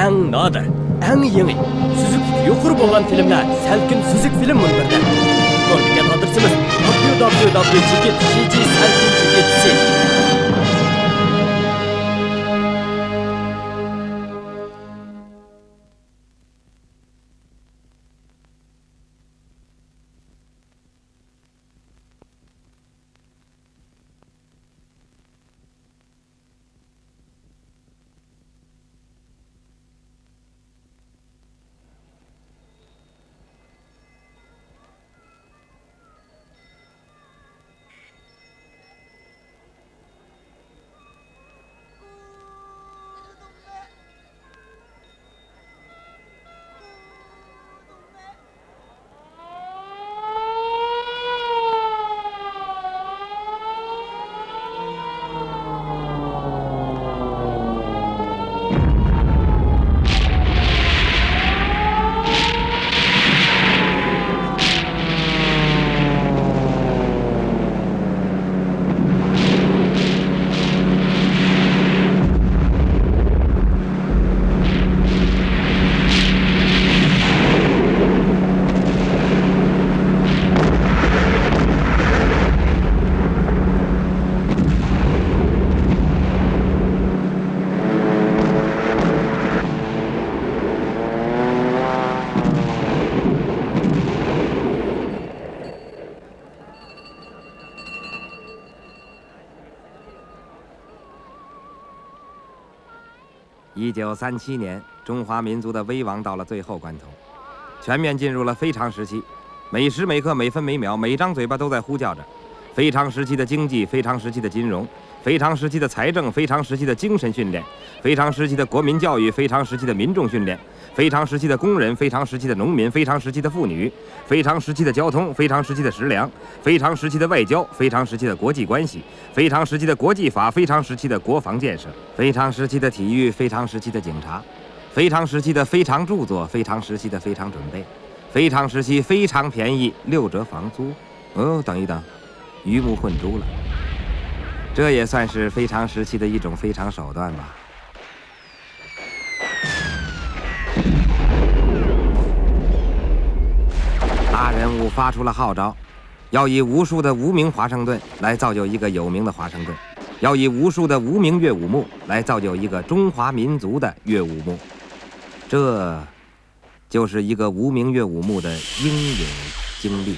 әң надыр, әң еңі, сүзік yuqur болған filmler, сәлкін сүзік film мұнбірді. Көрдіген адырсымыз www.cg-selkin-cg-c 1937年，中华民族的危亡到了最后关头，全面进入了非常时期。每时每刻、每分每秒，每张嘴巴都在呼叫着非常时期的经济、非常时期的金融、非常时期的财政、非常时期的精神训练、非常时期的国民教育、非常时期的民众训练、非常时期的工人、非常时期的农民、非常时期的妇女、非常时期的交通、非常时期的食粮、非常时期的外交、非常时期的国际关系、非常时期的国际法、非常时期的国防建设、非常时期的体育、非常时期的警察、非常时期的非常著作、非常时期的非常准备、非常时期非常便宜6折房租。哦，等一等，鱼目混珠了。这也算是非常时期的一种非常手段吧。大人物发出了号召，要以无数的无名华盛顿来造就一个有名的华盛顿，要以无数的无名乐舞幕来造就一个中华民族的乐舞幕。这就是一个无名乐舞幕的英勇经历。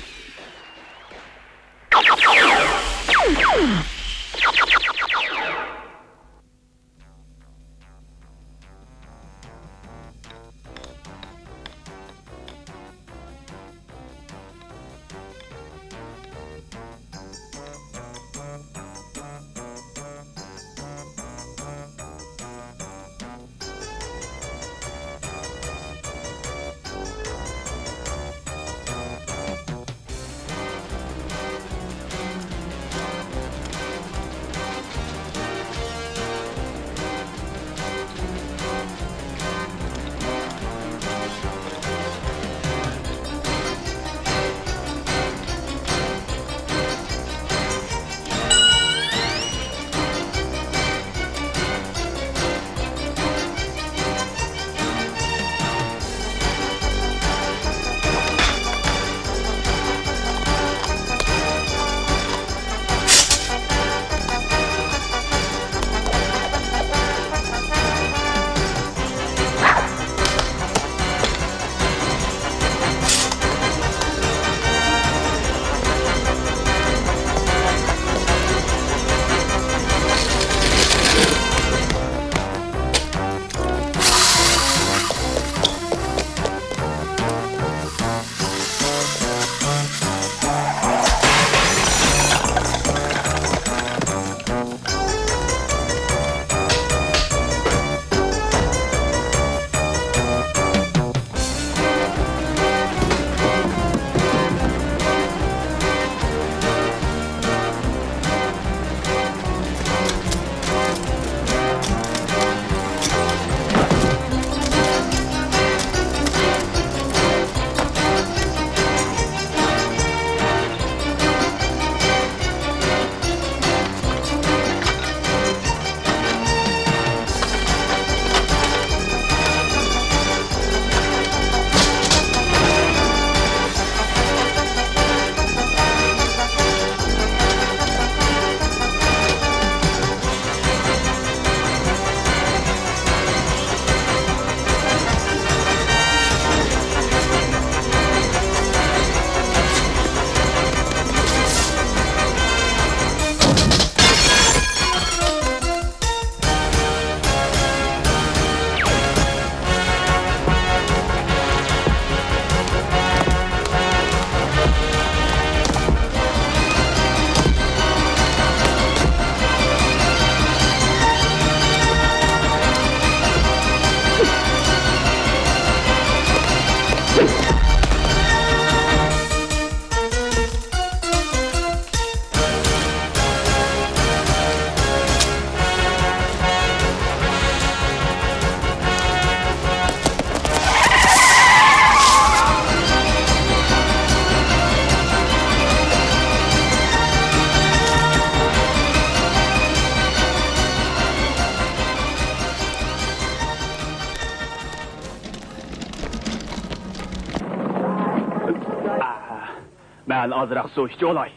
Sen azırak su içi olay.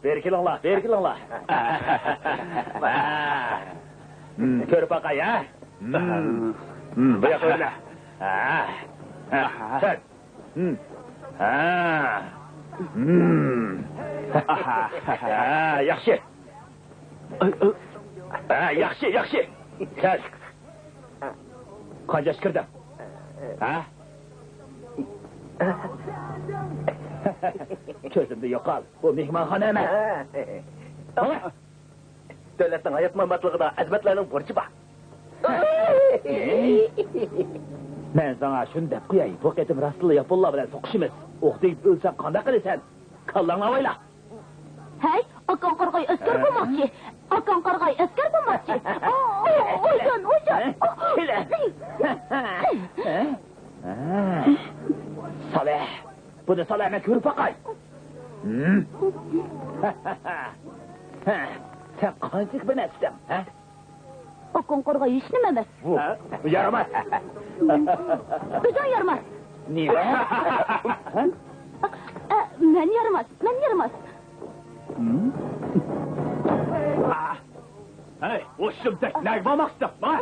Berkilinglar, berkilinglar. Ko'rib boqay, ha? Bu yoqqa o'rla. Sen. Yaxshi. Yaxshi, yaxshi. Sen. Qancha kirding? Ha? Ko'zimda yo'qol. Bu mehmonxona emas. Davlatning hayot mamlakatligida azmatlarning burchi bor. Men sana shuni deb qo'yay. Bu qatim Rasululloh yaponlar bilan so'qishimiz. O'qdib o'lsam qanday qilasan? Kallangni avayla. Hey, akam qarg'ay askar bo'lmoqchi. Akam qarg'ay askar bo'lmoqchi. O'yjon. Kela. Saleh. Buni Saleh'e ko'rib boqay. Sen qanchalik bilmasdan, ha? Akam qarg'ay hech nima emas. Yaramas. O'zing yaramas. Nima? Men yaramas. Hey, o'shimdek nag bo'lmoqchi, ma?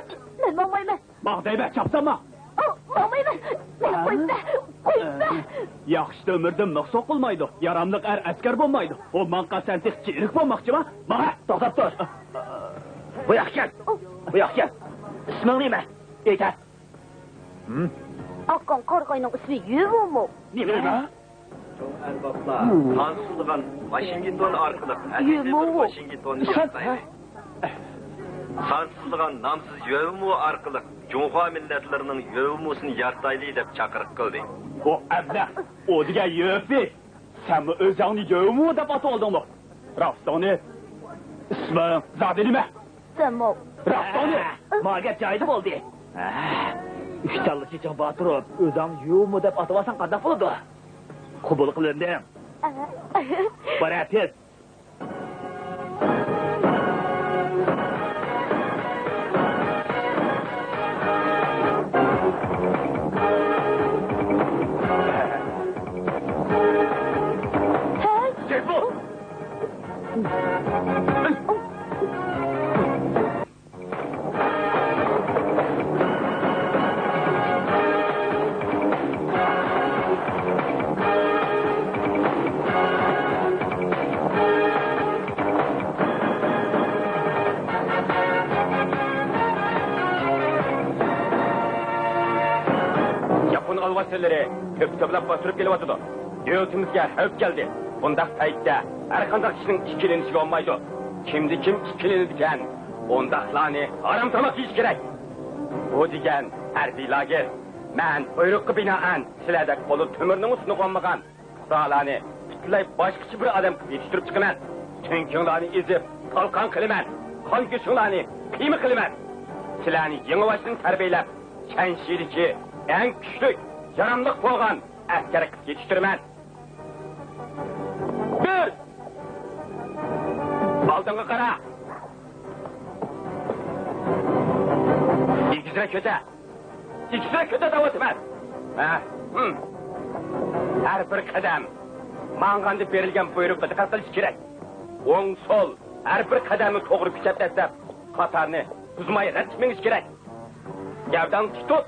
Men bo'lmayman. Maqdayba chapsanma. Bo'lmayman. Meni qo'ysa. Yaxshi ömürden maqsad qilmaydi. Yaramliq askar bo'lmaydi. O manqa santiq chirik bo'lmoqchimi? Mana, to'xtab tur. Bu yoqqa gel. İsming nima? Ayt. Akam qarg'ayning ismi Yuvumu. Nima? Erbaplar, tanışılgan Washington arkalık Washington'u yaptaydı. Sansızlıgan namsız yövümü arkalık Cumhur milletlerinin yövümüsünü yartaylı edip çakırık kıldı. O abla, o diye yövü. Sen mi özağını yövümü de batı oldun mu? Rastani, ismin zadı nime? Sənmav. Rastani, mağat caydı oldu. Üç çallık için batırıp özağını yövümü de batıvasan kadar oldu. Kubul kılındım. Bana tez. Alvaçları köp-köplep basırıp geliyordu. Devletimizge hep geldi. Bundak paytda her kandak kişinin ikilenişi olmaydı. Kimdi kim ikilenirken ondaklarını aramtamak hiç gerek. O diyen her dilager. Men buyrukku binaen siledek olup tümürünün üstüne konmagan. Sağlarını bütülayıp başkıcı bir adam yetiştirip çıkımen. Tünkünlerini izip kalkan kılımen. Kan güçünlerini kıyımı kılımen. Silahını yeni başını terbiyelep sen şiiriki en küçük yaramlık boğan askeri kız yetiştirmen. Bir! Baldığını kara! İkisine köte davetmez. Her bir kadem mağandı verilgen buyrukla dikkat kılıç gerek. On sol her bir kademi doğru küçetlersem katarını buzmayı reddetmeniz gerek. Gavdan tut.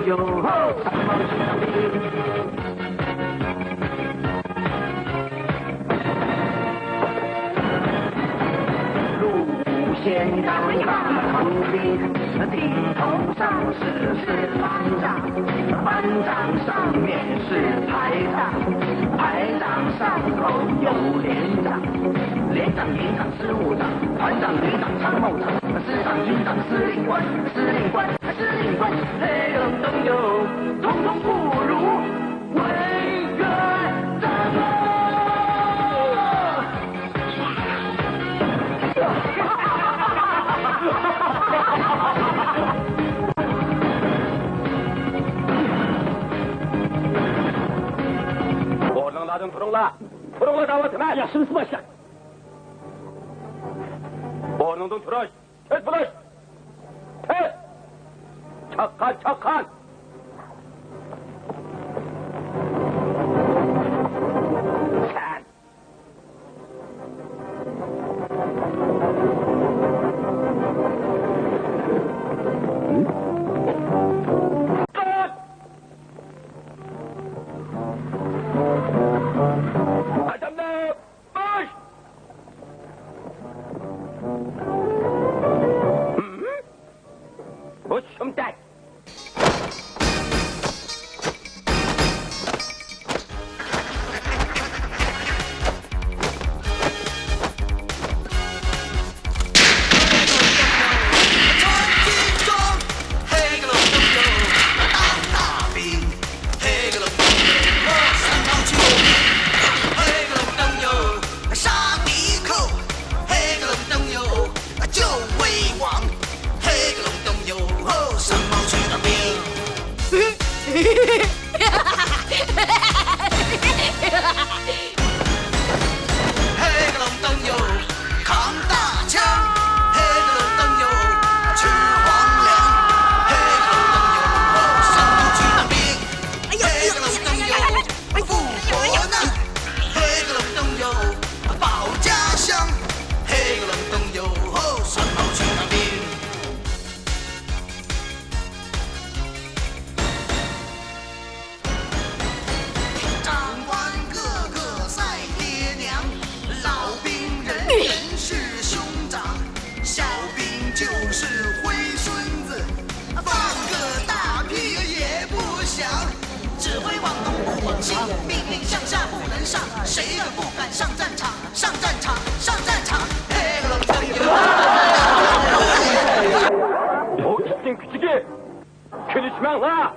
有，三毛去当兵。现当大头兵，顶头上是班长，班长上面是排长，排长上头有连长，连长、营长、事务长，团长、旅长、参谋长，师长、军长、司令官、司令官、司令官，这种都有，统统不如为个战斗。나좀 들어올라. 들어올라 나왔으면 야 심수 마시라. 뭐는 돈 들어. 셋 불러. 셋. 착한. 셋. 그리시면 와!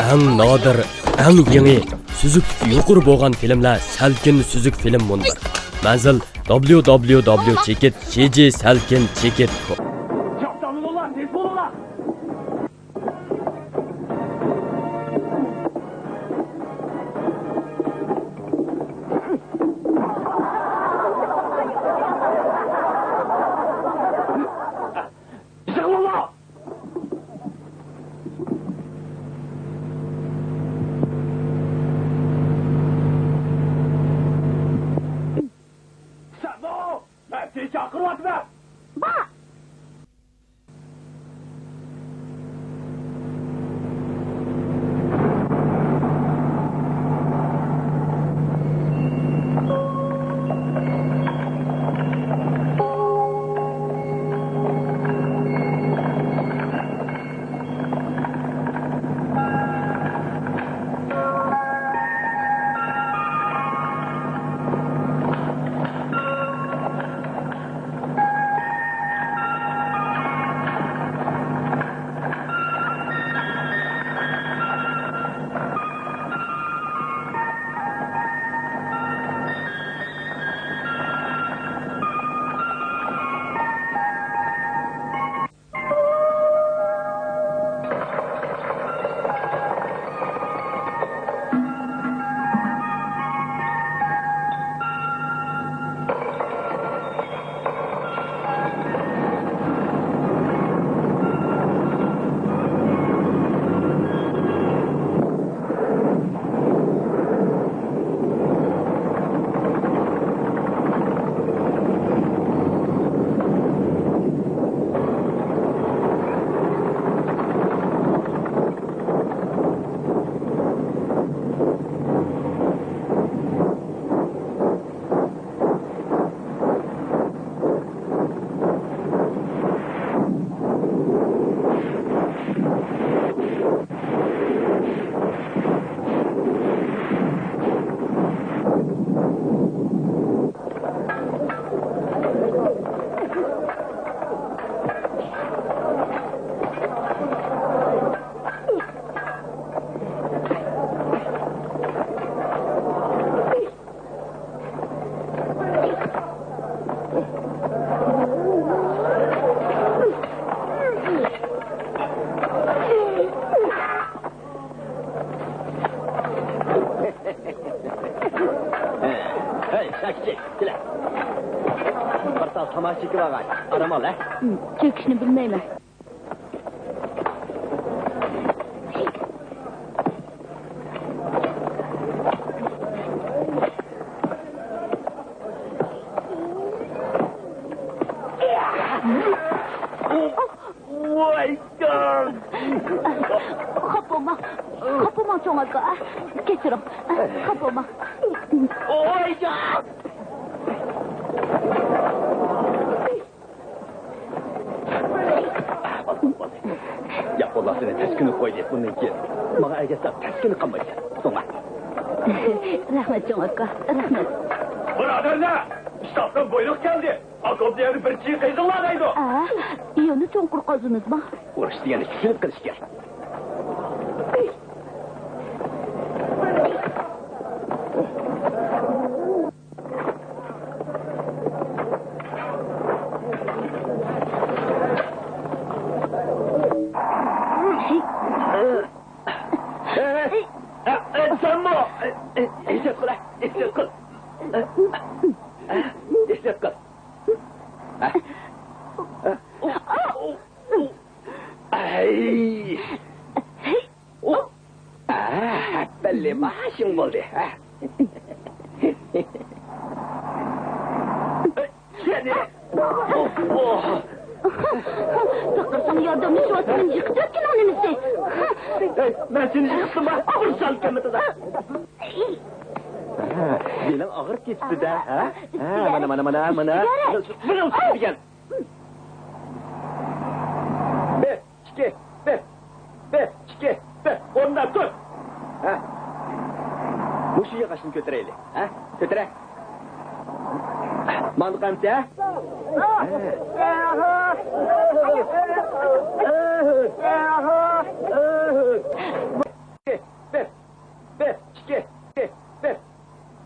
Әң надыр, әң еңі, сүзік юқыр болған фильмлер сәлкін сүзік фильм мұнбір. Мәзіл www.cg-salkin-chekit.com Kele. Bir sal tamam çekip ağay. Aramal ha. Çekişini bilmeyme. Kapılma. Kapılma çok az. Geçirim. Kapılma. Oy ya. Ya Allah seni teskini koy deyip bunun ki. Bana ergesler teskini kalmaydı. Sonra. Rahmet çok az. Rahmet. Biraderler. Şahsın buyruk geldi. Akıl diğeri bir çiğ kıyzılardaydı. İyonu çonkur kazınız mı? Uğraş diyeni düşünüp kırış gel. Sen bu. İşte kıl. İşte kıl. İşte kıl. Ay. Belli başım oldu. Seni. Sakırsan yardımcı şuasının yıkacak ki annenizi. Ben seni yıktım ha. Ağır salkımıdı da. Benim ağır geçti de. Mana. Bana usulü gel. Be. Ondan tut. Muşu yakaşını götüreyle. Götüre. Mandık amca.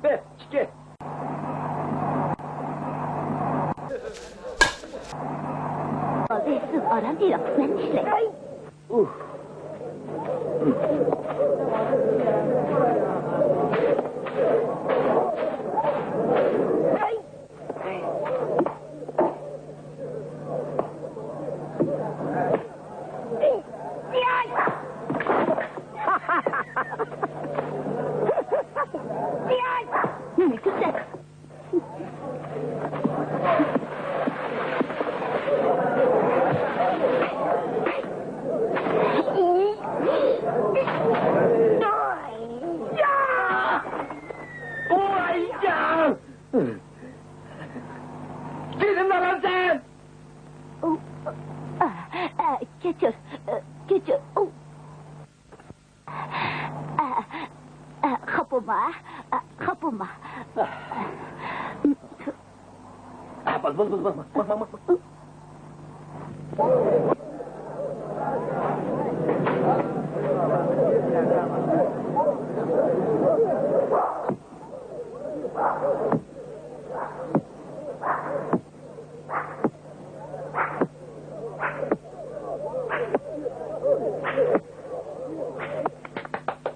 Be. Siz aram değil, ben işle. Ne güzel. Gidin lan sen! Geçir. Kapıma. Bak.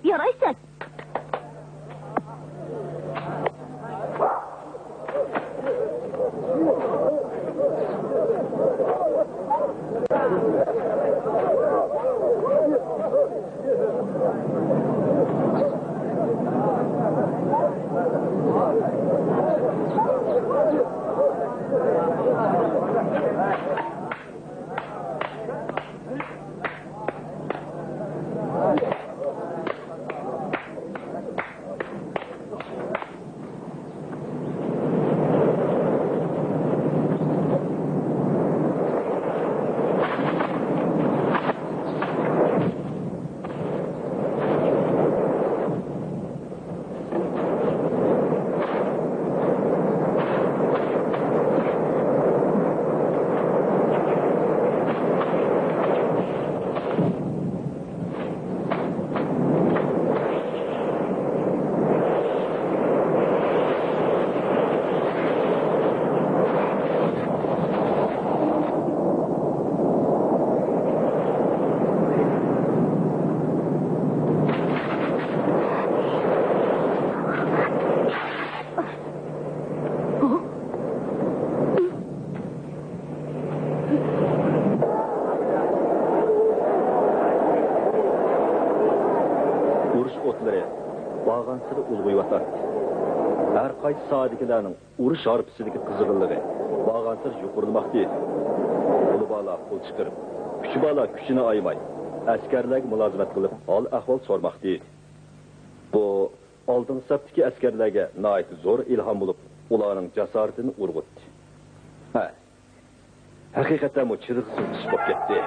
Yaraysın. askarlari bağğansıda ulğuyuvatardı. Her qaysi sahadagilarning urush harbisidagi qiziqilligi bağğansıda yuqurlamoqda edi. Ulu bala qo'l chiqarib, kuchi bala kuchini aymay, askarlarga mulozimat qilib, hol ahvol so'rmoqda edi. Bu oldingi safdagi askarlarga nihoyat zo'r ilhom bo'lib, ularning jasoratini urg'utdi. Ha. Haqiqatan bu chiriqsiz ish bo'lib ketdi.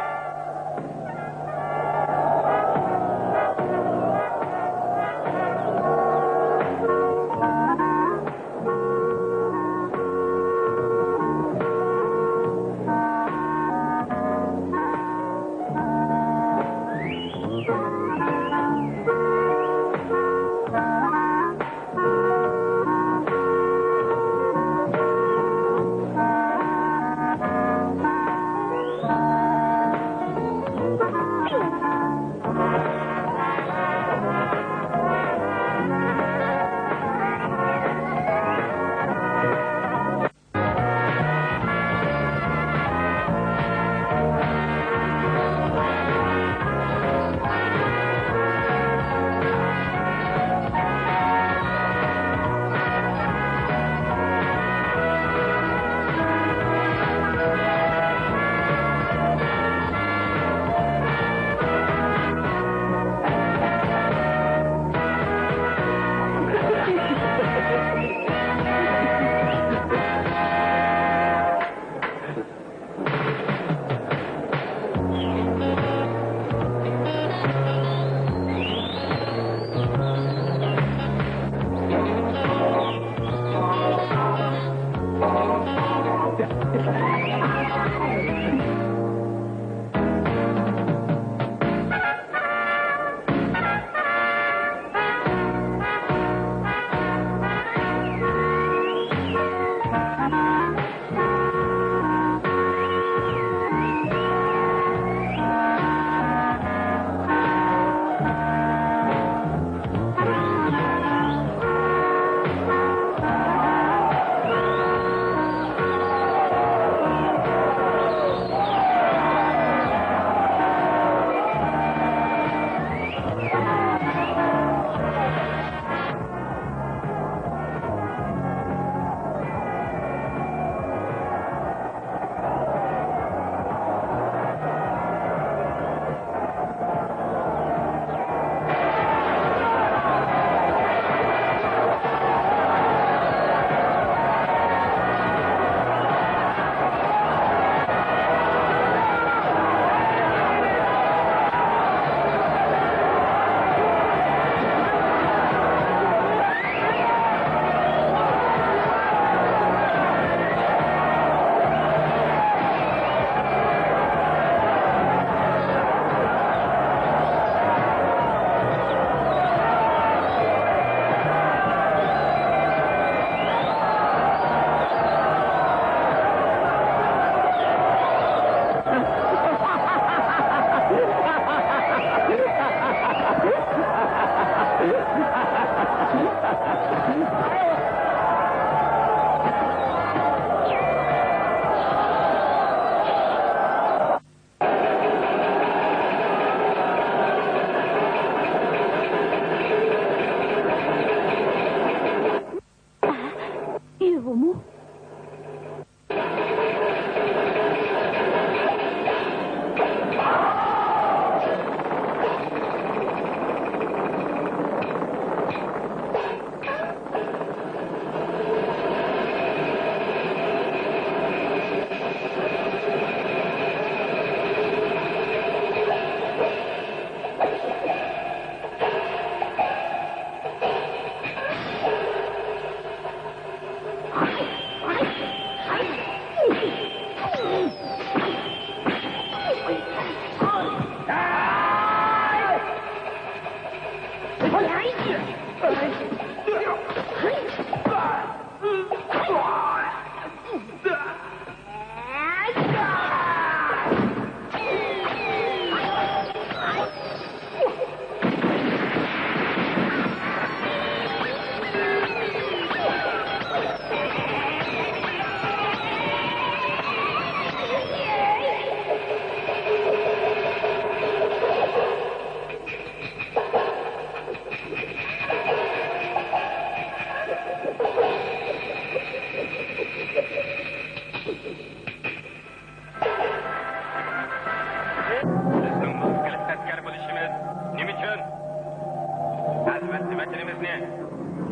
elimizni,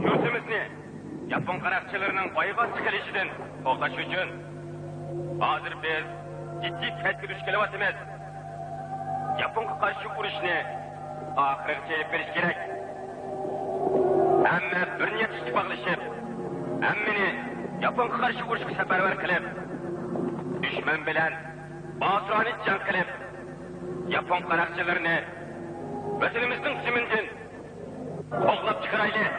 yurtimizni Yapon qaroqchilarining boyga tiqilishidan to'xtash uchun hozir biz jiddiy tadbir qilyapmiz. Yaponga qarshi urushni oxirigacha olib berish kerak. Hamma bir niyat ittifoqlashib, hammani Yaponga qarshi urushga safarbar qilib, dushman bilan osrona jang qilib, Yapon qaroqchilarini vatanimizning zimindan qo'g'lab chiqaraylik.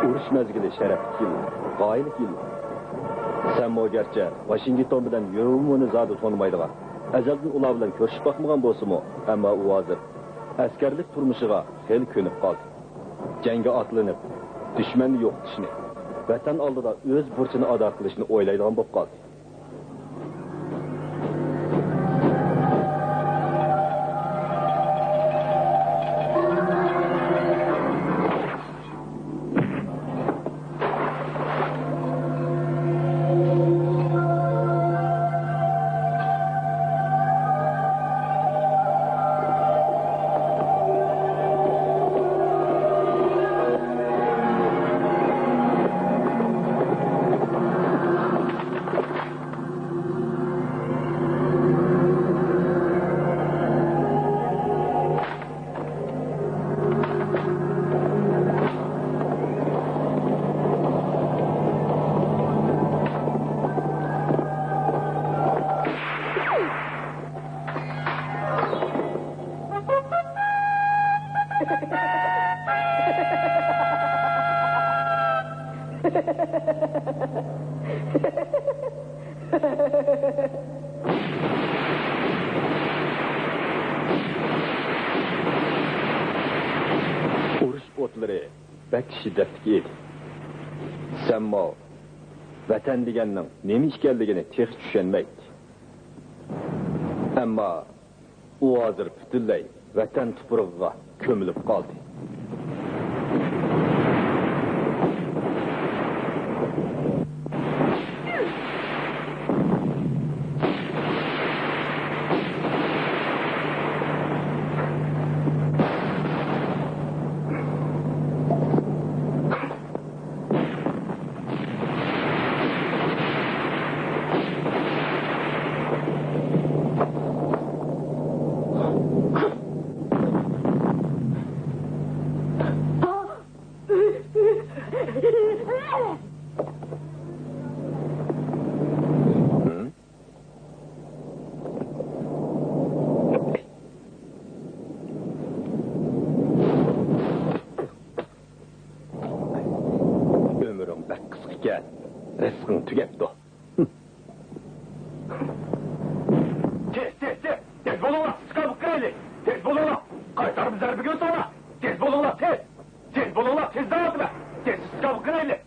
Urush mezgili şereflik yıl, gaylik yıl. Sənmav gerçi Washington bilan yövümünü zadı tanımaydığa. Əzəldən ular bilan görüşüp bakmagan bolsunmu, amma u hazır askerlik turmuşiga xeyli könüp qaldı. Jangga atlanıp, düşmanni yo'qotishni, vatan oldida o'z burchini ado qilishni o'ylaydigan bo'lib qoldi. Urush o'tlari bak shiddatli edi. Sənmav vatan deganning nima ekanligini tex tushunmaydi. Ammo u hozir butunlay vatan tuprog'iga ko'milib qoldi. Rızkın tüketti. Tez bolunla, sıkabık kredi. Tez bolunla, kaytarım zerbi gün sonra. Tez bolunla, tez. Tez bolunla, tez dağıtma. Tez sıkabık kredi.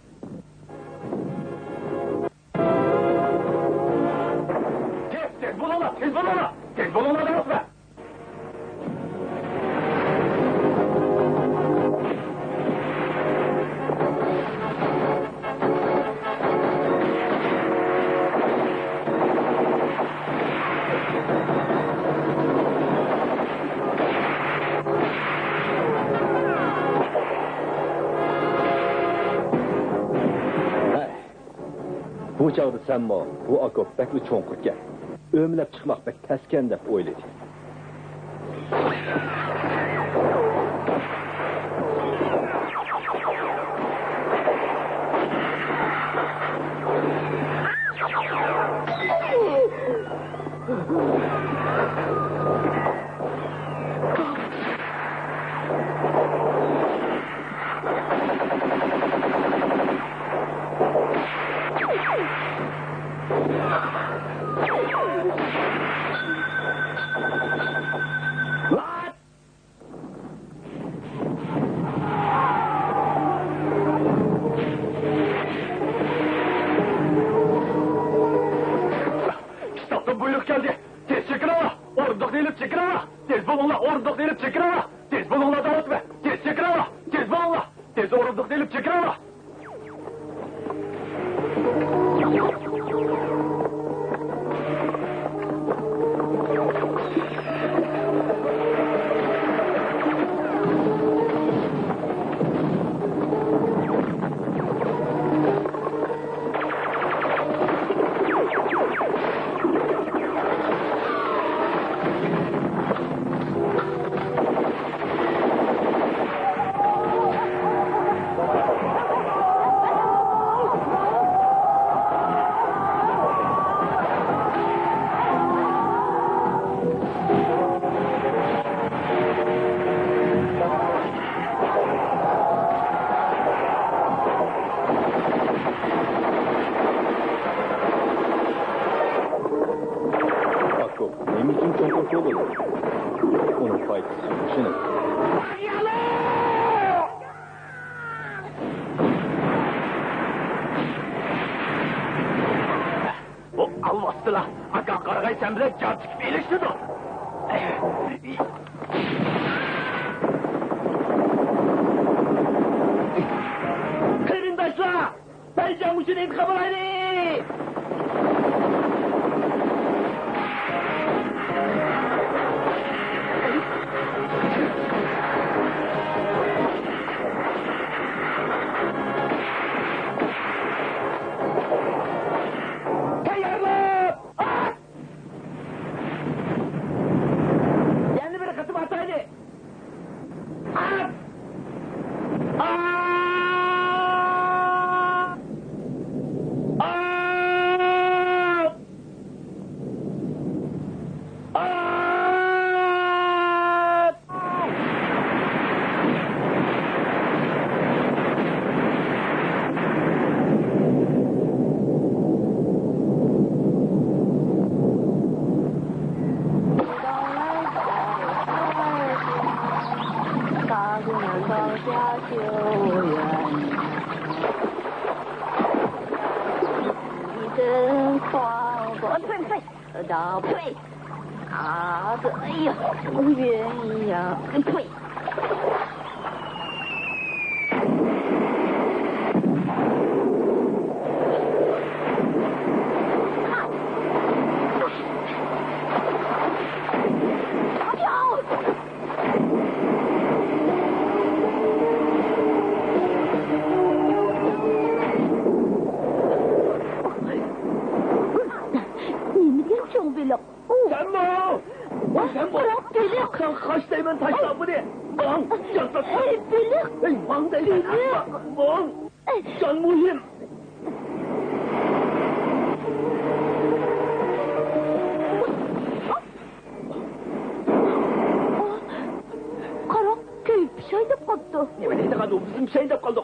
Tez bolunla, tez bolunla. Tez bolunla dağıtma. Bu çağda Sənmav, bu akop bekli çoğunqurken, ömülep çıkmak bek tesken dep oyladı. Tez bulunla, orduq deyilip çekin ama. Tez bulunla, orduq deyilip çekin ama. Tez bulunla dağıtma. Sandık delip çekin ama. Onun faydası düşünün. Bu alvastıla. Akan karagay sen bile can çıkıp iyileştirdi. Kırındaşlar! Ben Canmuş'un intikamını haydi! Kaçtayım taşla bu ne? Bang! Yaslat! Hey, bang değil! Bang! Can muhim! Karak köy bir şey de kaldı. Ne neydi kaldı? Bizim şey de kaldı.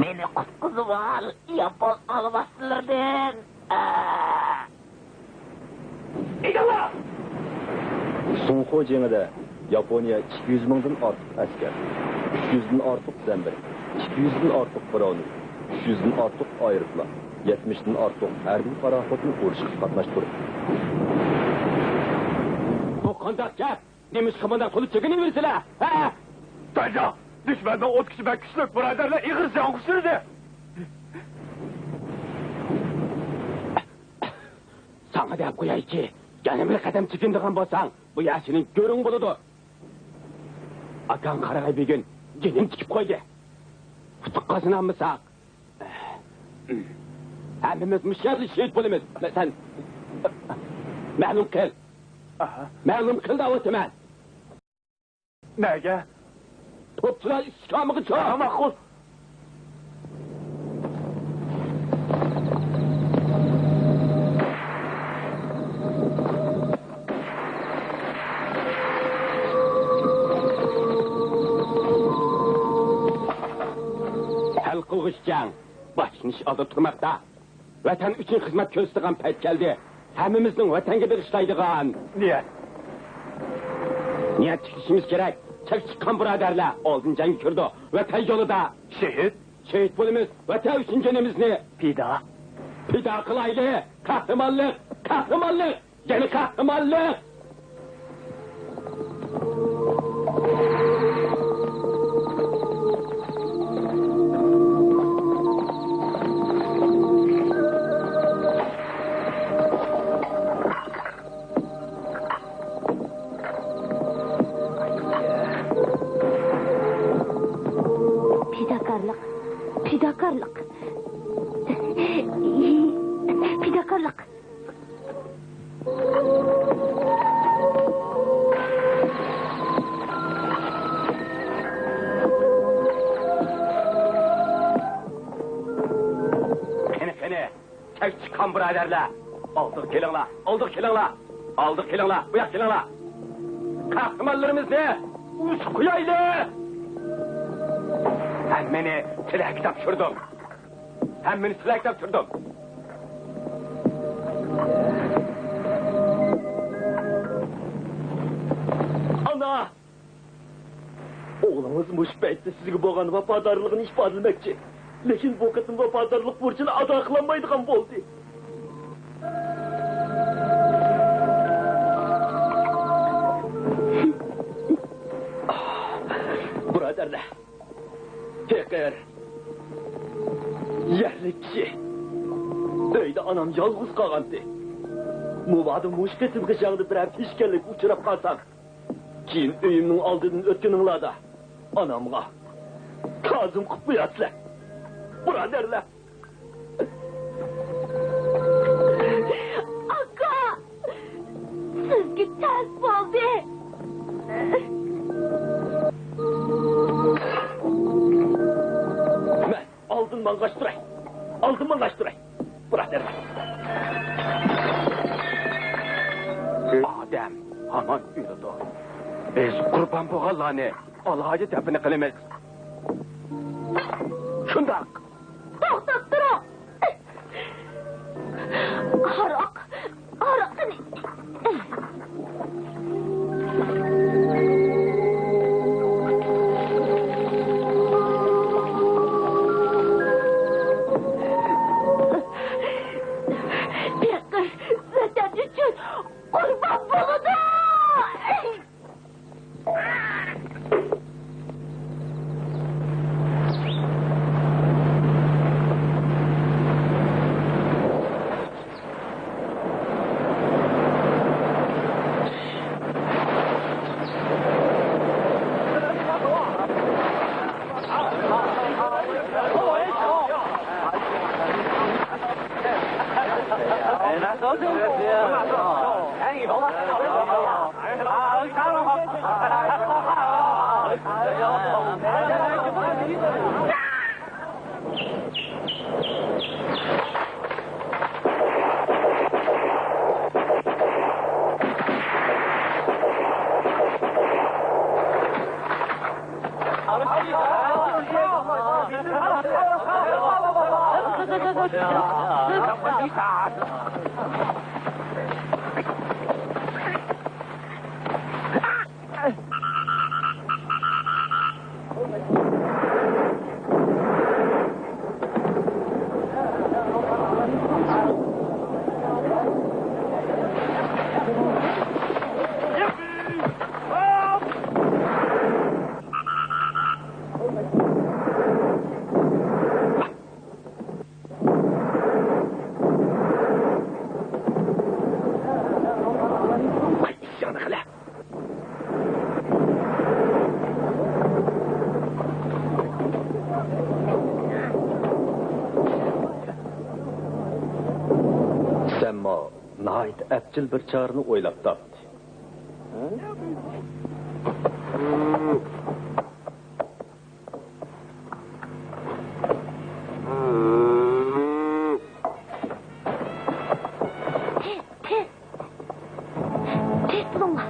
Beni kutkuzu var. Yapal almasılardan. İnanma! Sunxo jengida Yaponiya 200 mingdan ortiq askar, 300 dan ortiq zamber, 200 dan ortiq paravni, 300 dan ortiq aeroplan, 70 dan ortiq harbiy paraxotni urushga qatnashtirdi. Bu kontak gap. Demiş kımından solup çekini verirseler. Ha? Taca! Düşmandan 10 kişi ben kişilik biraderle iğir can kuşurdu. Sana deyip koyay ki, yanımda kadem çekindiğin bolsan, bu yaşının görün buludu. Akan karagay bir gün gelin tikip koydu. Futuk kazınanmışsak. Hemimiz müşerli şehit bulumuz. Sen... Ma'lum kıl. Ma'lum kıl da otemen. Nege? Topçular istikamı çok. Ama kul. Hal kılgışcan, başınış adı durmakta. Vatan için hizmet köstüğün payt geldi. Hemimizin vatanga bir işlaydıgan. Niye? Niye çıkışımız gerek? Çek çıkan biraderler oldun can kürdü. Vatan yolu da. Şehit? Şehit bulumuz. Vatan için canımızını. Pida? Pida kılaylı. Kahramanlık. Kahramanlık. Gene kahramanlık. Fidakarlık. Fidakarlık. Kene, tek çıkan biraderler. Aldık kelinglar, aldık kelinglar. Aldık kelinglar, bu yak kelinglar. Kahramanlarımızı uç koyaylı. Hemmeni tilak tapşırdım. Hemmeni tilak tapşırdım. Ana! Oğlunuz müşbeytte sizge boğan vafadarlığını ifadelemek. Lekin bu kıtın vafadarlık burcunu ada kılamaydıgan boldu. Buraderler. Tekrar. Yerlik kişi. Öyde anam yalğız kalgandı. Muvadı muşketim gıcağını bir hep işkenlik uçurap kalsak. Keyin uyumның aldından ötkeninglarda anamga tazım qilib qo'yasizlar. Birodarlar. Aka! Sizga ters bo'ldi. Men oldinman qaçtıray. Oldinman qaçtıray. Birodarlar. Adem, aman yürüdü. Biz kurban boğalarını Allah'a tepini kılımız. Şundak. To'xtab turing. Aroqni. Bekir, vatan uchun qurban bo'ladi. Sənma nəhayət əbcil bir çarını oylab tapdı. Tez bulunma.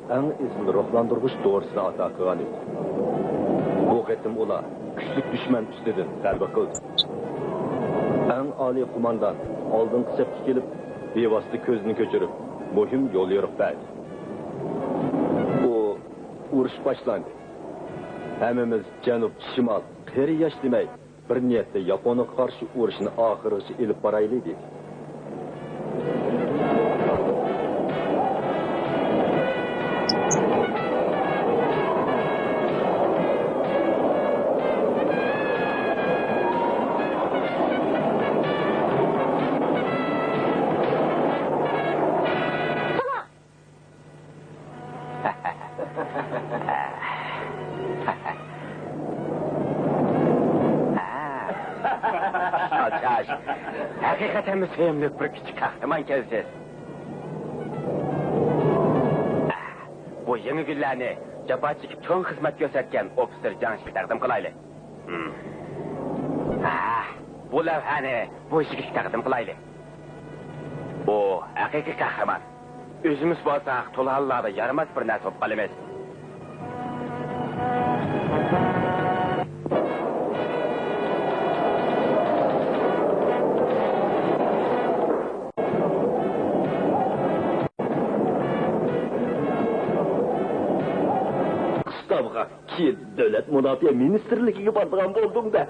eng izil ruhlandırgıç doğrusunu ata kılgan edi. Bu getim ular küçlük düşman üstüdün zarba kıldı. En ali kumandan aldın sepki gelip bevaslı közünü köçürüp mühim yol yürüp verdi. Bu uruş başlandı. Hemimiz Canup, Şimal, qeri yaş demey bir niyette Yapon'a karşı uğraşını ahırıcı ilip baraylıydı. Aç. Hakikaten mi sevimli bir küçük kahraman kezdiniz? Bu yeni günlerini caba çekip çok hizmet gösterken ofisler Canış'ı takdim kılaylı. Bu levhani bu işi takdim kılaylı. O hakiki kahraman. Özümüz bolsak to'lalarda yaramaz bir narsa bo'lib qolamiz. Kıstavga ki devlet müdafiye ministerliğine bardıgan buldum da.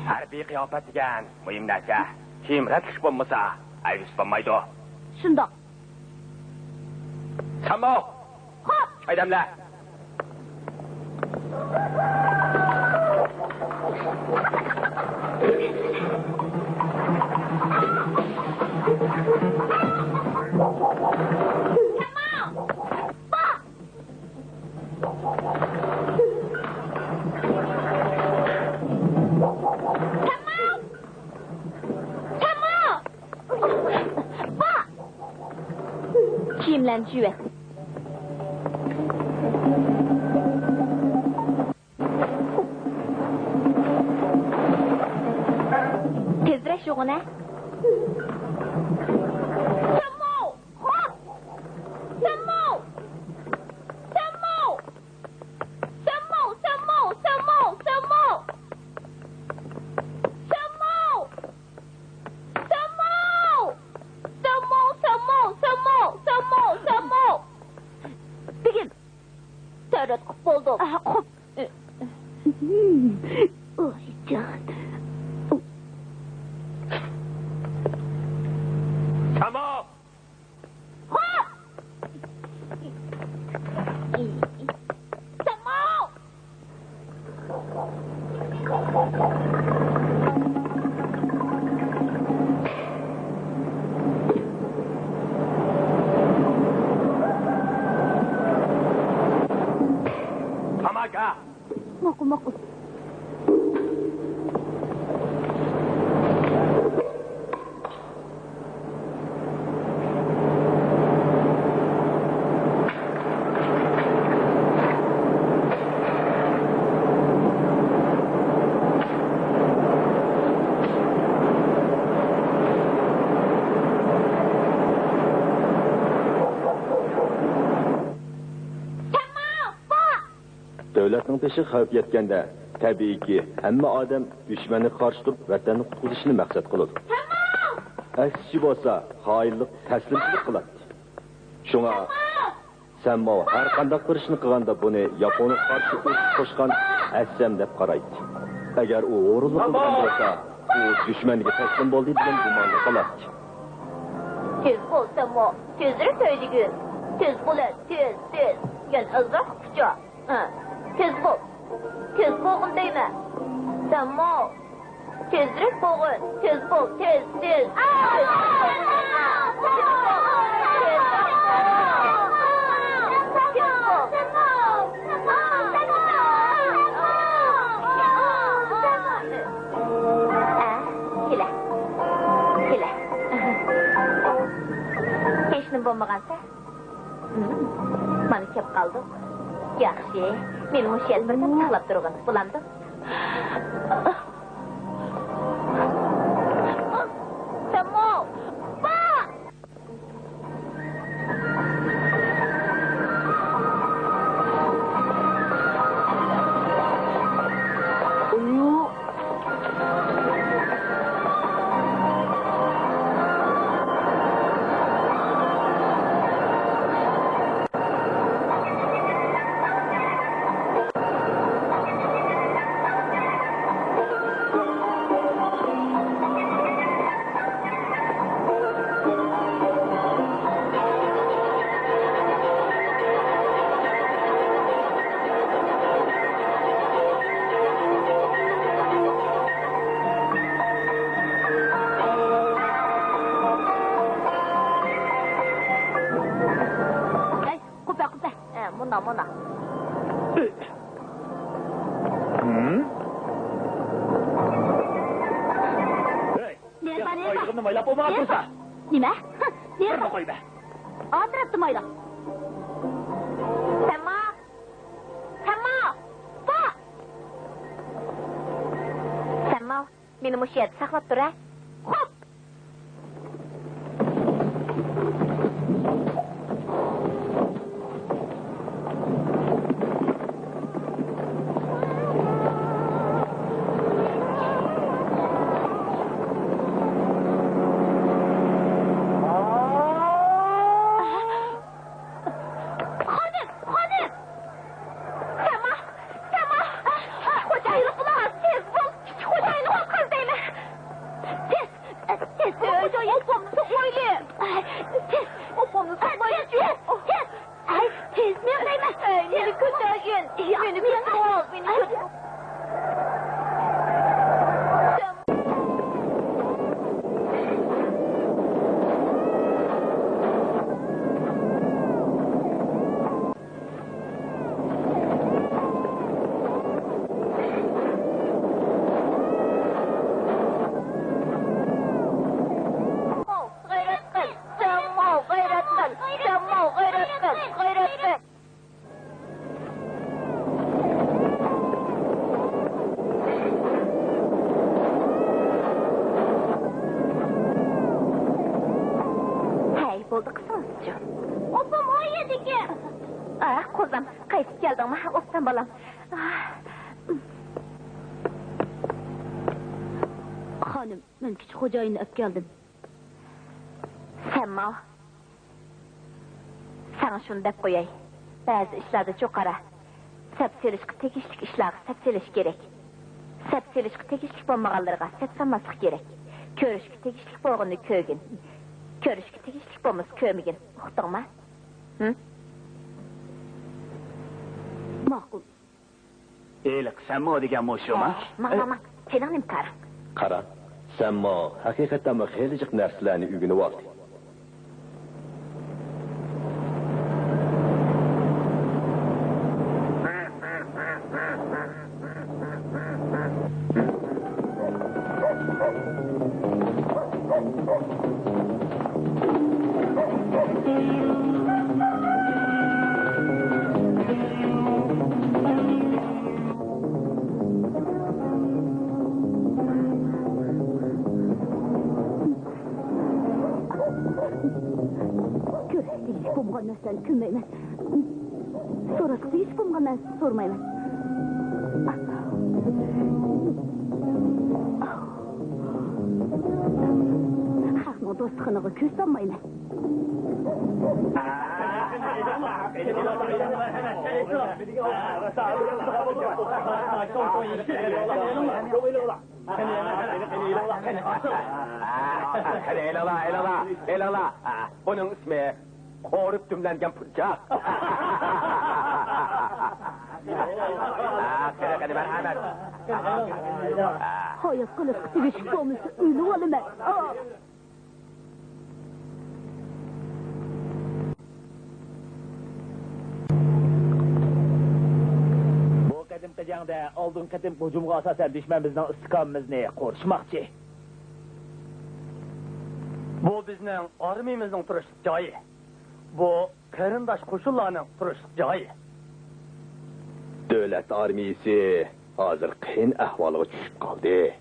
Harbiy qiyofat degan muhim narsa. Kiyim ratkish bo'lmasa, ayus bo'lmaydi. Shundoq. Tamom. Hop. Haydamlar. Kiyimlarni yuvat. Tezroq shug'una. Tamom. Hop. Tamom. Tamom. Tamom, tamom, tamom, tamom. Tamom. Tamom. Tamom, tamom, tamom, tamom, tamom. Begin. Tarat qilib bo'ldim. Xo'p. Oy, jon. Tamom. Hop. Tamom. Tamaga. Maqul. Devletin peşi xavf yetkende tabii ki hamma odam düşmanı karşı turup vatanni qutqizishni maqsad qiladi. Aksichi bo'lsa, xoinlik, taslimchilik qiladi. Shunga Sənmav har qanday bir ishni qilganda buni Yaponiya qarshi urush qo'shgan assam deb qaraydi. Agar u o'g'rilik qilgan bo'lsa, u dushmanga taslim bo'ldi degan gumonga qoladi. Tez bo'l, Sənmav. Tezroq söyləyigin. Tez bo'l, tez. Yan azroq kucha. Tez bo'l. Tez bo'g'in deymi? Sənmav. Tezroq bo'g'in. Tez bo'l, tez. Hechnim bo'lmagansa, mana kelib qoldik. Yaxshi, meni o'sha yer birdan saqlab turgan bo'lamdi. Sənmav! Mona. Ayağını maylap olmağa dursa. Nima? Kırma koy be. Oturibdi mayla. Sənmav! Bak! Sənmav, meni o'sha yerda saqlab tur, ha? Xo'p. Oldu kısmızcı. Opam o yediki. Kozam, kayıp geldin mi? Optan balam. Hanım, ben küçük hocayını öp geldim. Sənmav. Sana şunu dep koyay. Bazı işlerde çok ara. Sepselişki tekişlik işler, sepseliş gerek. Sepselişki tekişlik olmağalarına sepsanmasık gerek. Körüşki tekişlik boğunu kögün. Körüşki tekişlik boğumuz kömügün. Uqtun mu? Hı? Maqul. Eylik, Sənmav degan mo'shuma? Mama, senin imkarın. Qara, Sənmav haqiqatan xeylicik narsalarni o'rganib oldi. Sen külmeymen. Sonrası hiç bulma ben sormayman. Hakma Senin dostluğuna köz sanmayın. Elala. Bunun ismi korup dümlengen pırcak. Hayat kılık tivişik olmuşsa ölü oğlum ben. Bu qadimqi jangda oldin qatim hujumga asosan dushmanimizning istiqomimizni qo'rishmoqchi. Bu bizning armiyamizning turishlik joyi. Bu qarindosh qo'shinlarning turishlik joyi. Devlet armiyasi hazır qiyin ahvoliga tushib qoldi.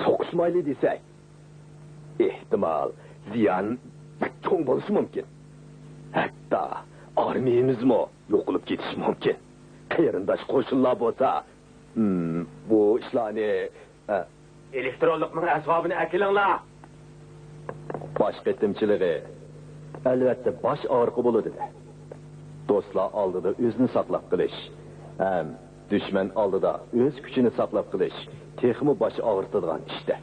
So'qishmayli desak, ehtimol ziyon cho'ng bo'lishi mumkin. Hatto armiyamizmi yo'qolib ketishi mumkin. Qarindosh qo'shinlar bo'lsa, bu ishlarni Elektronlikning asbobini akilinglar. bosh qitimchiligi albatta bosh og'riqi bo'ladi. Do'stlar oldida o'zini saqlab qilish, ham dushman oldida o'z kuchini saqlab qilish texmi bosh og'ritadigan ishdir.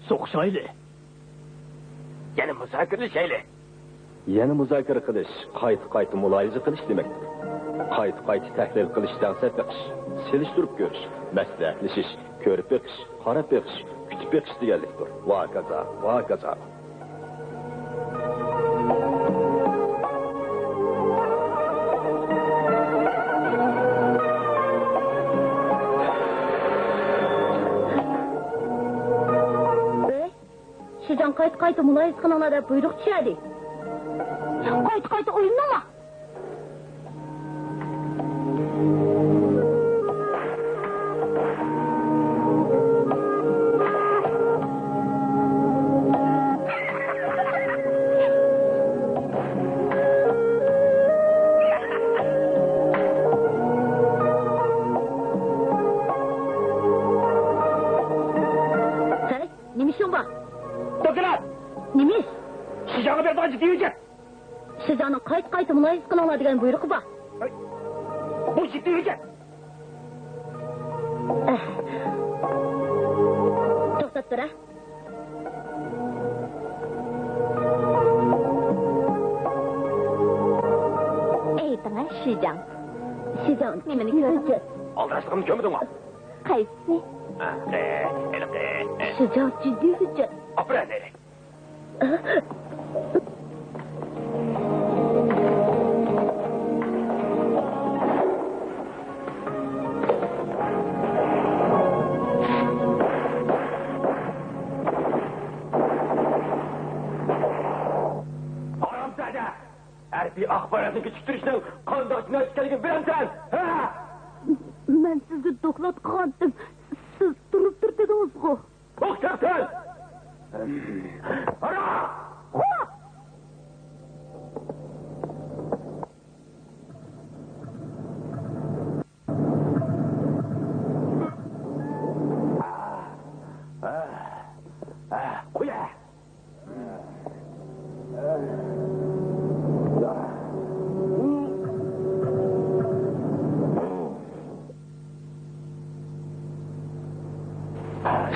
So'qishayli. Yana muzokiralashayli. Yana muzokara qilish, qayta muloyiza qilish demakdir. Qayta tahlil qilishdan saqish, selishtirib ko'rish, maslahatlashish, ko'rib beqish, qarab beqish, kutib beqish deganlikdir. Va kaza. Şican kayıt mulayız kanallarda buyruk düşerdi. Kayıt oyunlu mu? Sen, nimişin bak. Doktor! Nimiz? Şijan'a bir daha ciddi yiyecek. Şican'ın kayıt mulayız kanallarda diyen buyruk bak. Bu ciddi yiyecek. Toxtat dur, Ey sana Şican. Şican, nimeni göreceğiz. Aldaşlığını kömüdün mü? Kayısı? Elke. Şican ciddi hüccet. Apre nere? Haramzade! Erbi akbaratını küçüktürüşten kandaşına etkilerini bilemsen! Ha? Ben sizi doklat kandım. Siz durup durdunuz mu? Doktorsun! Ara! Kuya!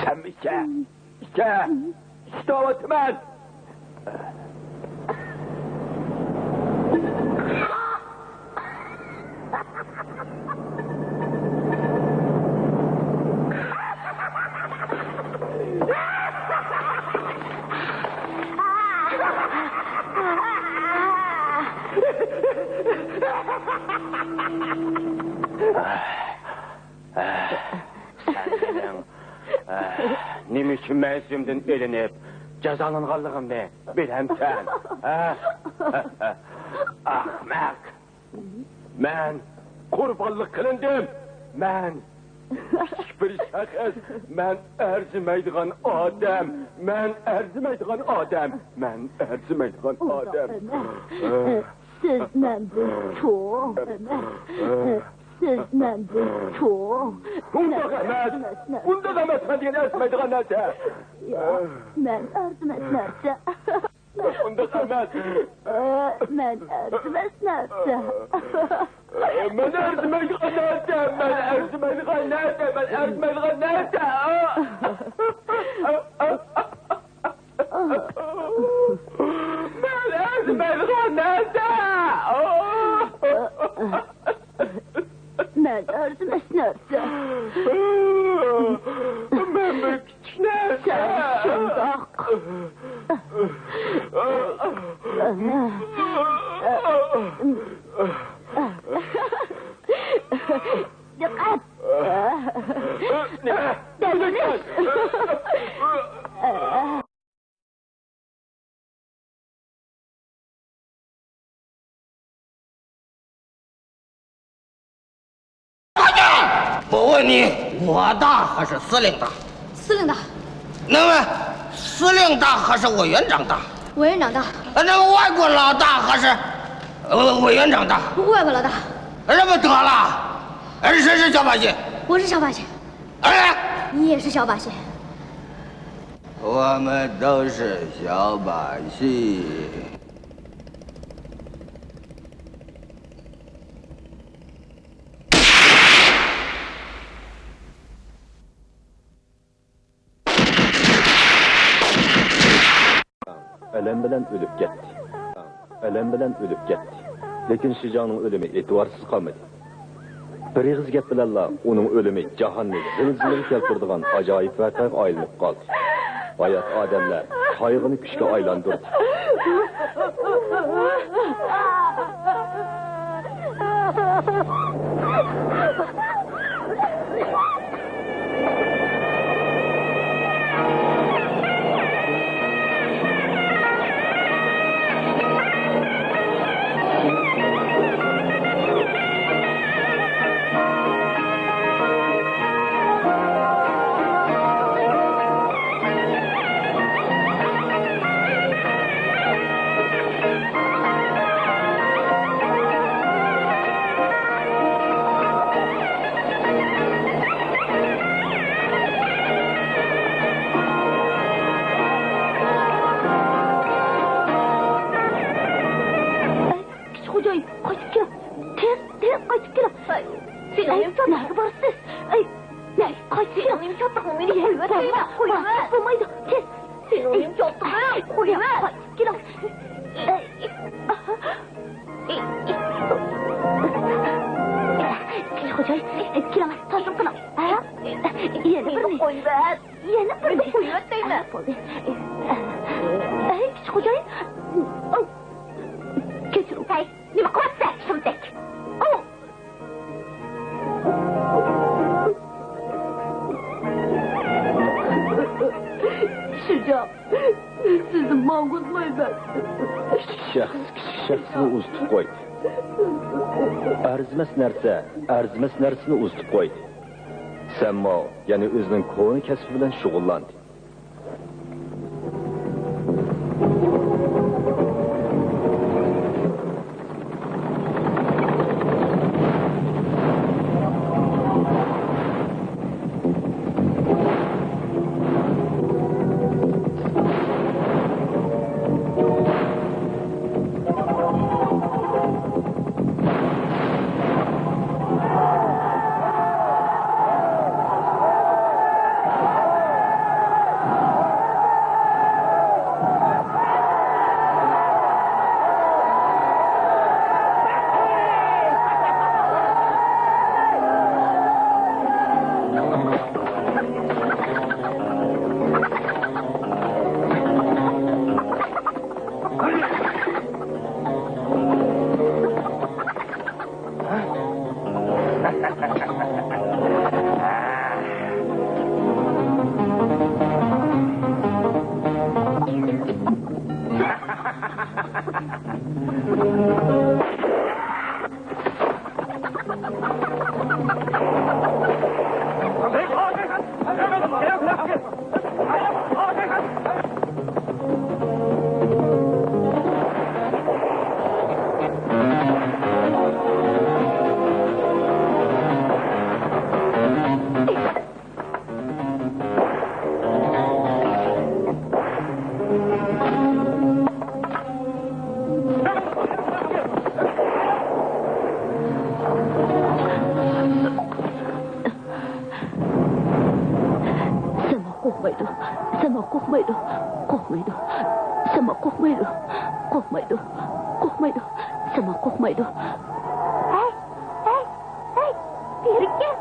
Sen mi İşte o ben. Sen benim nimişin mevsimden elinip jazolanganligimni bilamsan. Ahmaq. Men qurbonlik qilindim. Men bir shaxs, men arzimaydigan odam. Men arzimaydigan odam. Men arzimaydigan odam. Siz mendan cho'ng. Siz mendan cho'ng. Bundoq emas, men degan arzimaydigan narsa. Men arzimas narsa. Bundoq emas. Men arzimas narsa. Men arzimaydigan narsa. Men arzimaydigan narsa. Men arzimaydigan narsa. Men arzimaydigan narsa. Men arzimas narsa. Men bir kichik narsa. Shundoq. Diqqat. Dalginiz.我问你，我大还是司令大？司令大，那么，司令大还是委员长大？委员长大，那个外国老大还是委员长大？外国老大。这不得了？谁是小百姓？我是小百姓。哎，你也是小百姓。我们都是小百姓。Alam bilan o'lib ketdi. Alam bilan o'lib ketdi. Lekin Shijongning o'limi e'tiborsiz qolmadi. Bir ig'iz gap bilanla uning o'limi jahonni zilzilaga keltiradigan ajoyib voqeaga aylanib qoldi. Hayot odamlar qayg'uni kuchga aylantirdi. Shaxsni uzitib qo'ydi. Arzimas narsani uzitib qo'ydi. Sənmav, yəni özünün konu kəsbi bilan şug'ullandı. Korkmaydı. Sema korkmaydı. Korkmaydı. Sema korkmaydı. Korkmaydı. Korkmaydı. Sema korkmaydı. Hey, hey, hey. Beri gel.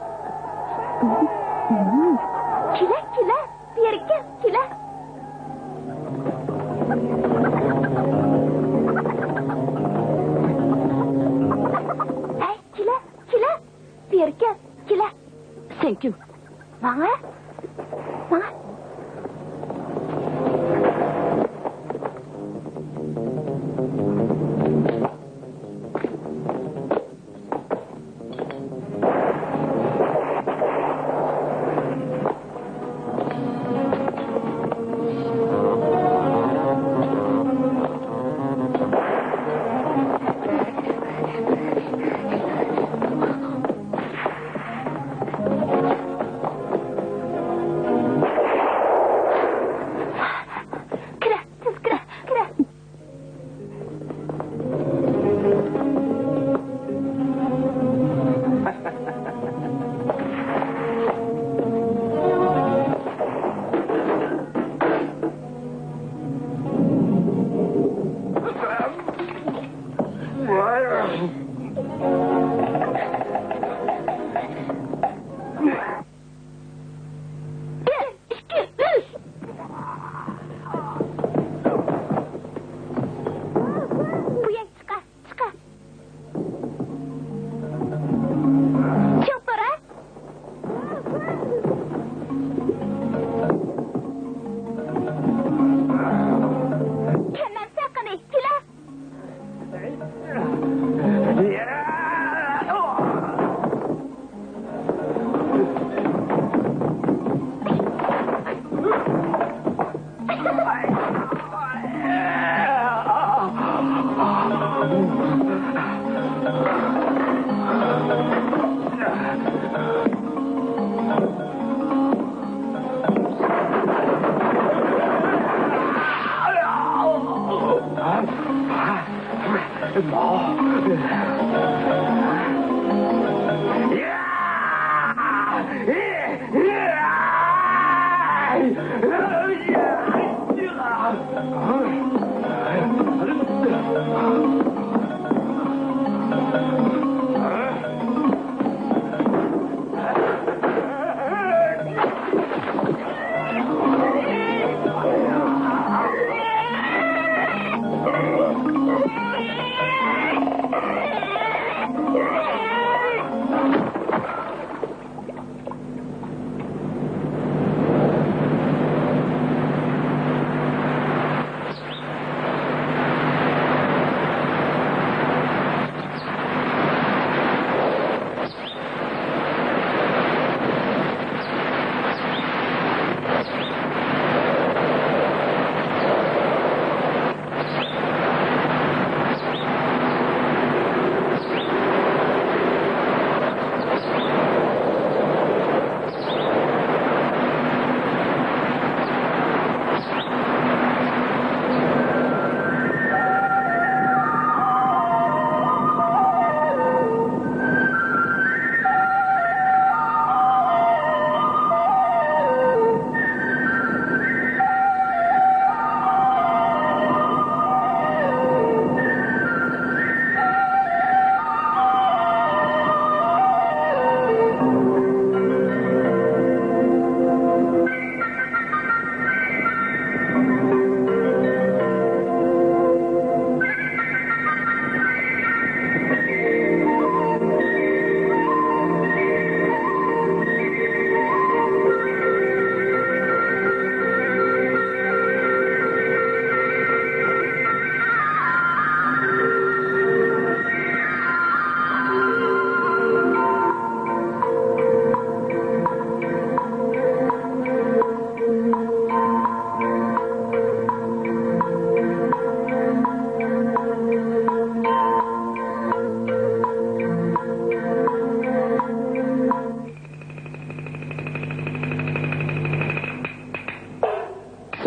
Kile, kile. Beri gel, kile. Hey, kile, kile. Beri gel, kile. Sen kim? Bana? Bana?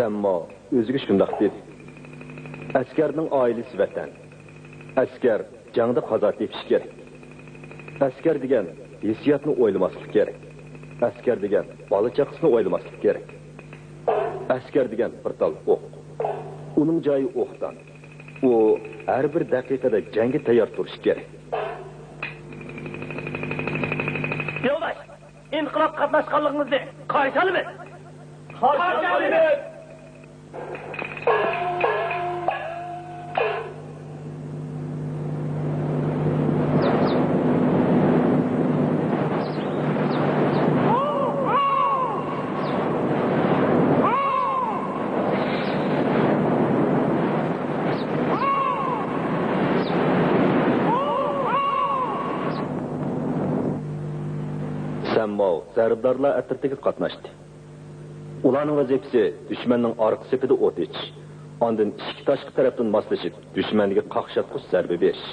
Ammo o'ziga shundoq dedi. Askarning oilasi vatan. Askar jangda qazo tepish kerak. Askar degan hissiyatni o'ylamaslik kerak. Askar degan bola chaqasini o'ylamaslik kerak. Askar degan bir tal o'q. Uning joyi o'qdan. U har bir daqiqada jangga tayyor turishi kerak. Yo'ldosh, inqilob qatnashganligingizni qarshi olamiz. Qarshi olamiz. Sənmav zərbdarlar ətrafdagi qatnaşdı. Ularning vazifasi düşmanning orqa sepida o't echish. Ondan ikki tashqi tarafdan moslashib, düşmanga qaqshatqich zarba berish.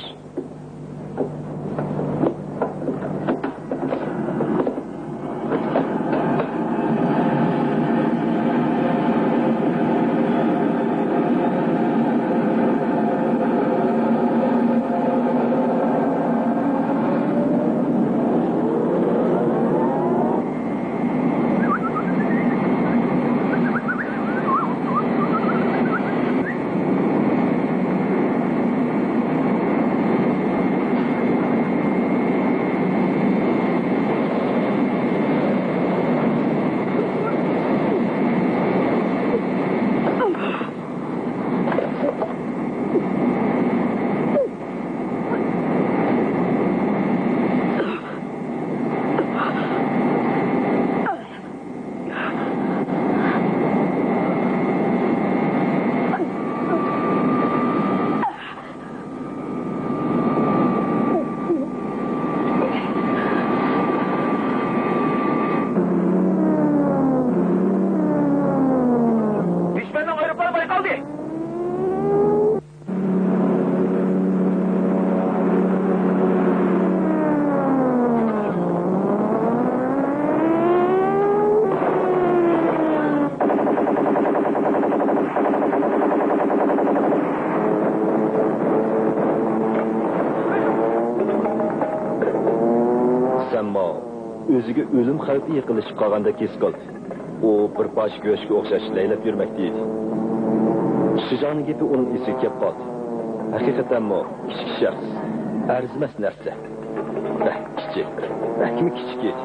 O'ziga o'lim xavfi yiqilishib qolganda kes qoldi. U bir bosh go'shga o'xshash laylab yurmoqda edi. Shijoning gapi uning esiga kelib qoldi. Haqiqatanmi kichik shaxs arzimas narsa. Kichik, kim kichik edi.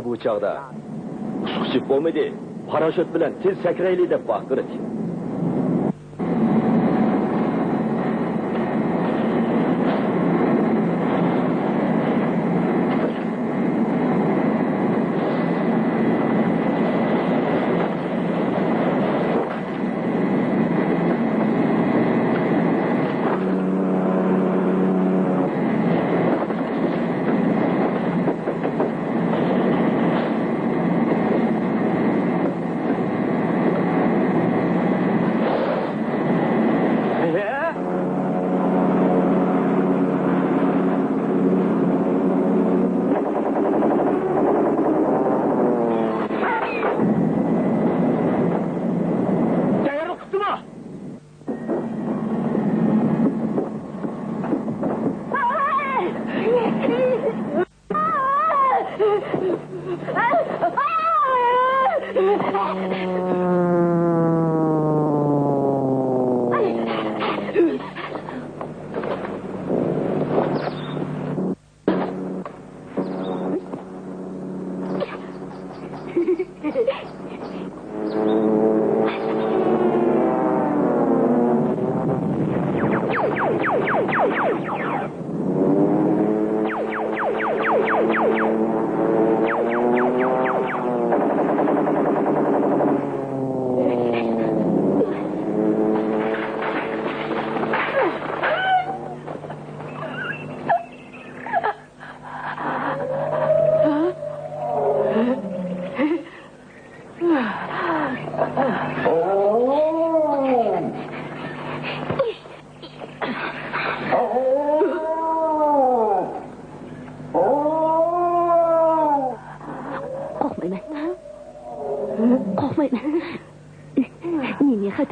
Bu çağda uçuşup olmadı, paraşüt bilen tez sakrayli deb baqirdi.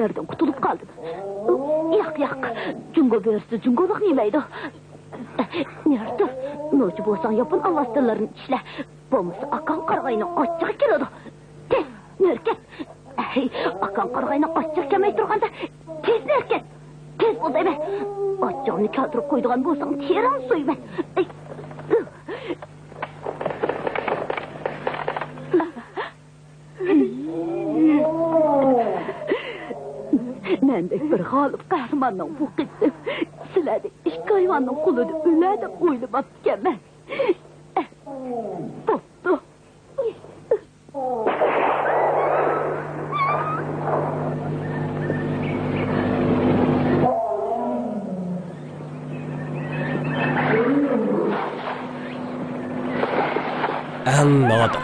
xatardan qutulib qoldim. Yo'q. Jungo bersa jungoliq yemaydi. Nerede? Noçu bolsan yapın avastırlarını işle. Bo'lmasa akan qarg'ayni ochchig'i keladi. Tez, nerket. Akan qarg'ayni ochchig' kelmay turganda tez nerket. Tez bo'l deyman. Ochchig'ini keltirib qo'ydigan bo'lsang teran so'yman. Mendek bir g'olib qahramonning bu qizi sizlardek ikki hayvonning qo'lida o'ladi deb o'ylamabdikanman. Bo'pti. Eng nodir,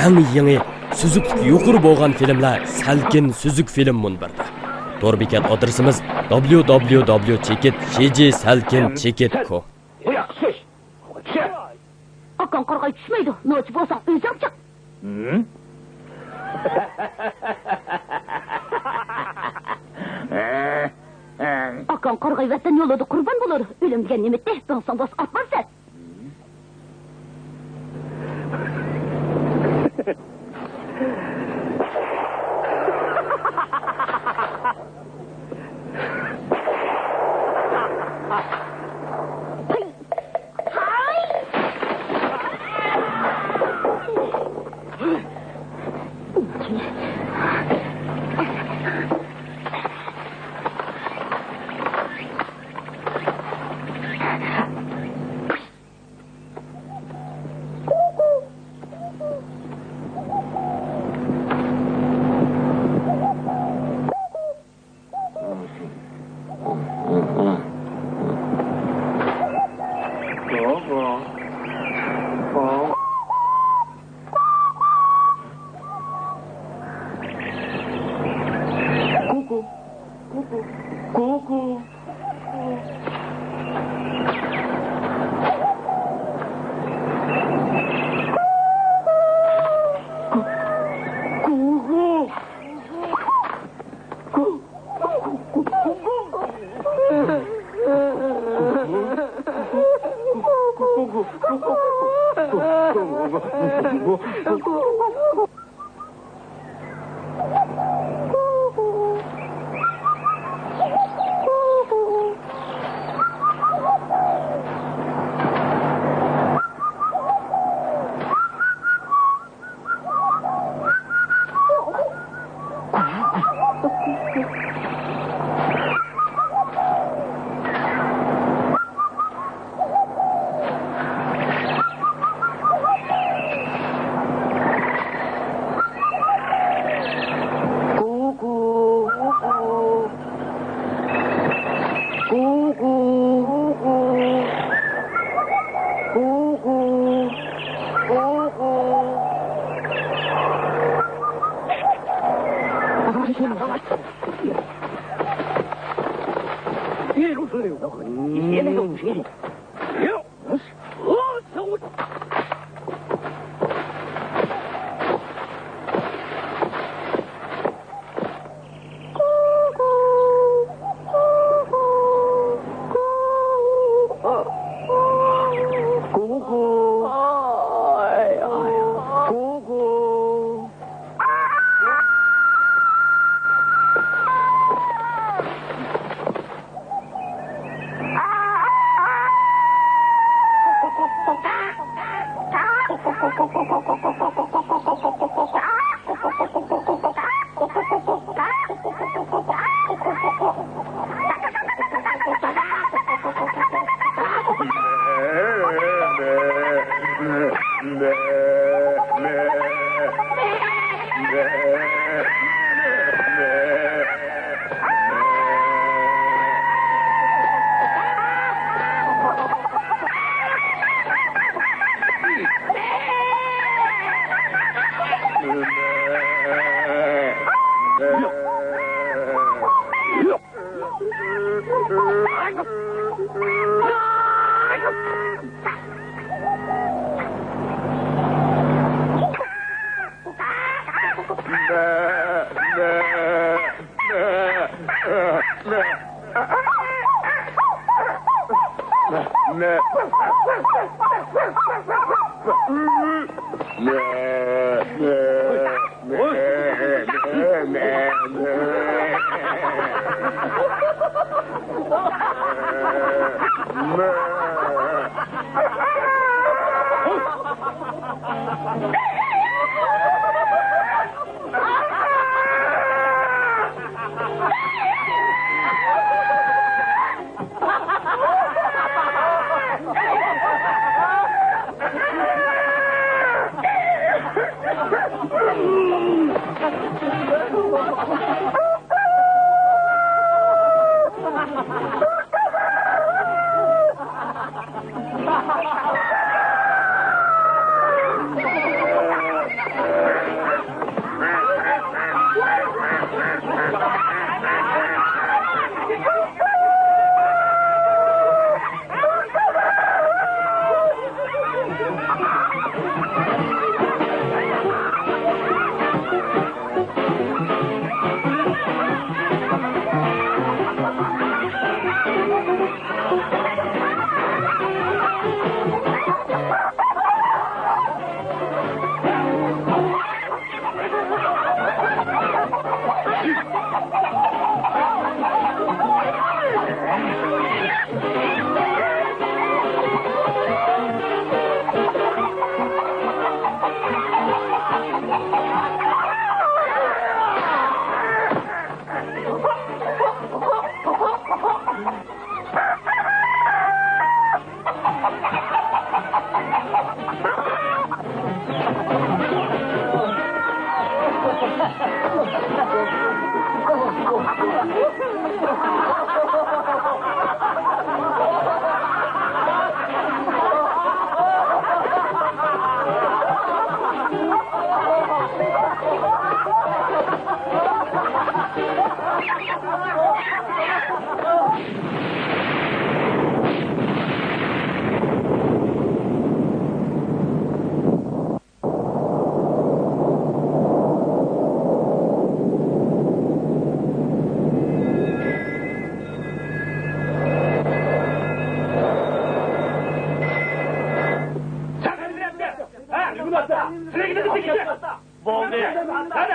eng yangi süzüklük yuqori bo'lgan filmlar salkin süzük film munbirda. Tor bekat adresimiz www.chekit.com. Yaxshi. Akan qarg'ay tushmaydi. Nochi bo'lsang o'zing chiq. Akan qarg'ay vatan yo'lida qurbon bo'ladi. O'lim degan nimetda donsan bos atmarsan.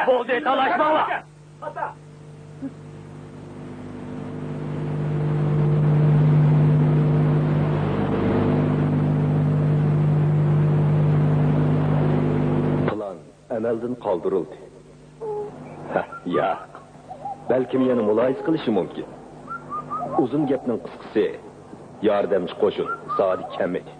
Boldu, talaşma var. Plan amaldan qoldirildi. Ya, balkim yana muloyiz qilishi mumkin. Uzun gapning qisqasi, yordamchi qo'shin zodi kam edi.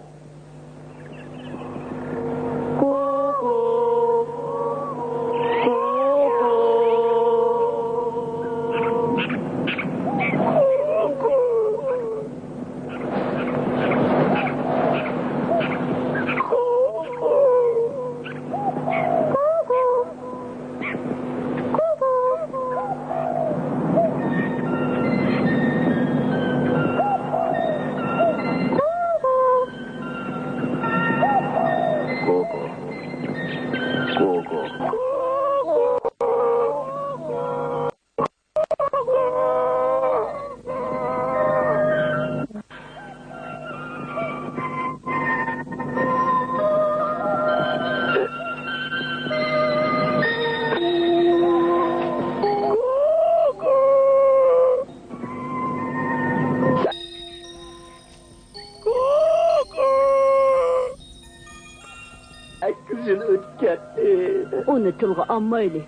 Onu tilga almaylı.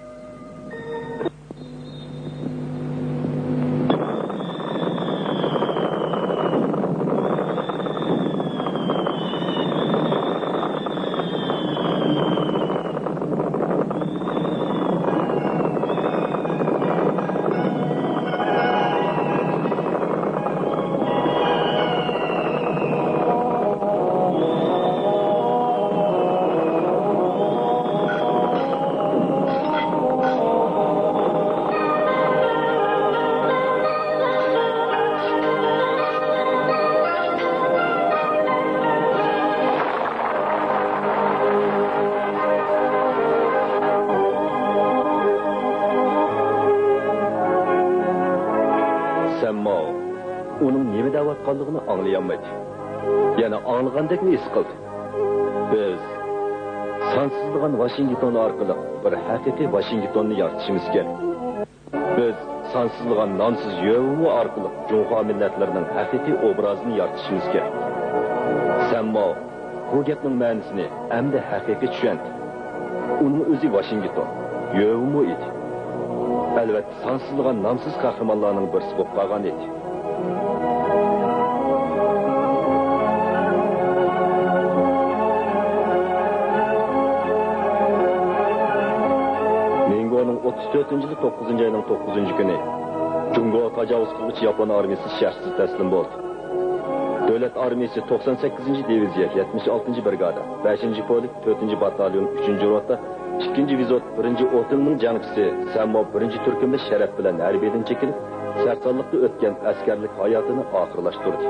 Сәнмау uning nima deyotganligini anglayolmaydi. Yana anglagandekni his qildi. Biz sansızlıgan Washington orqali bir haqiqiy Washingtonni yaratishimiz kerak. Biz sansızlıgan namsiz yo'lmu orqali Junxo millatlarining haqiqiy obrazini yaratishimiz kerak. Sənmav bu gapning ma'nosini hamda haqiqiy tushundi. Uning o'zi Washington yo'lmu edi. Albatta sansızlıgan namsiz qahramonlarning birisi bo'lib qolgan edi. Mengo'ning 34-yili 9-ayning 9 kuni Jungo tajovuz qiluvchi Yapon armiyasi shartsiz taslim bo'ldi. Davlat armiyasi 98-diviziya 76-brigada 5-polik 4-batalyon 3-rota 2-vizot 1-otilning jangchisi Sənmav 1-turkumda sharaf bilan harbiydan chekilib, sarsonlikda o'tgan askarlik hayotini oxirlashtirdi.